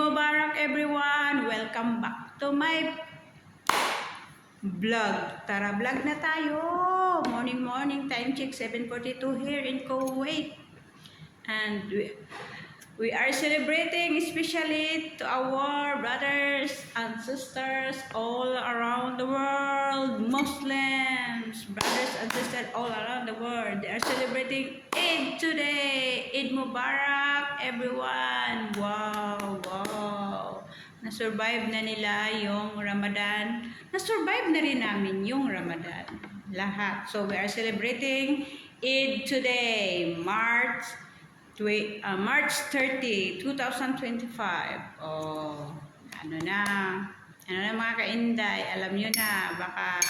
Mubarak everyone! Welcome back to my vlog. Tara, vlog na tayo! Morning, time check, 7:42 here in Kuwait. And we are celebrating especially to our brothers and sisters all around the world. Muslims, brothers and sisters all around the world. They are celebrating Eid today. Eid Mubarak everyone! Wow! Na-survive na nila yung Ramadan. Na-survive na rin namin yung Ramadan. Lahat. So we are celebrating Eid today, March 30, 2025. Oh, ano na mga kainday, alam nyo na, baka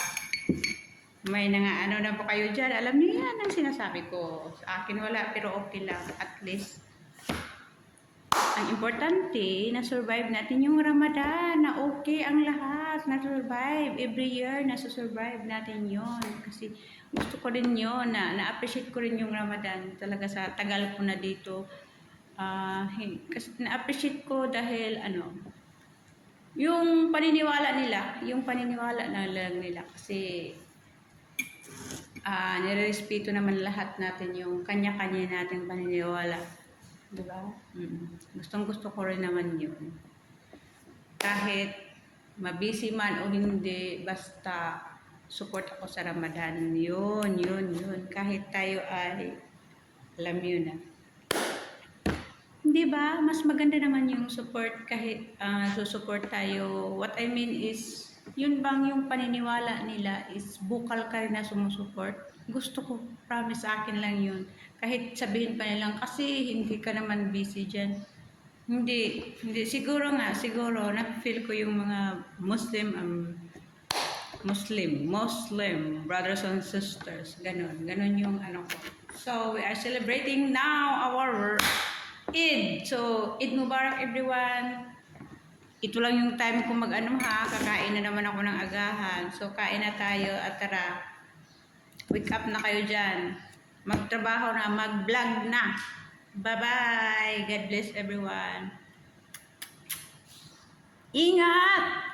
may ano na po kayo dyan. Alam nyo yan ang sinasabi ko. Sa akin wala, pero okay lang. At least, ang importante, na-survive natin yung Ramadan, na okay ang lahat, na-survive. Every year, nasa-survive natin yon. Kasi gusto ko rin yun, na-appreciate ko rin yung Ramadan. Talaga sa tagal ko na dito. Kasi na-appreciate ko dahil, yung paniniwala na lang nila. Kasi, nirerespeto naman lahat natin yung kanya-kanya nating paniniwala. Diba? Gustong-gusto ko rin naman yun. Kahit mabisi man o hindi, basta support ako sa Ramadan. Yun. Kahit tayo ay, alam yun na. Diba? Mas maganda naman yung support kahit susupport tayo. What I mean is, yun bang yung paniniwala nila is bukal ka rin na sumusuport? Gusto ko, promise sa akin lang yun. Kahit sabihin pa nilang, kasi hindi ka naman busy dyan. Hindi. Siguro, na-feel ko yung mga Muslim brothers and sisters. Ganon yung ko. So, we are celebrating now our Eid. So, Eid Mubarak everyone. Ito lang yung time ko kakain na naman ako ng agahan. So, kain na tayo at tara. Wake up na kayo dyan. Magtrabaho na, mag-vlog na. Bye-bye. God bless everyone. Ingat!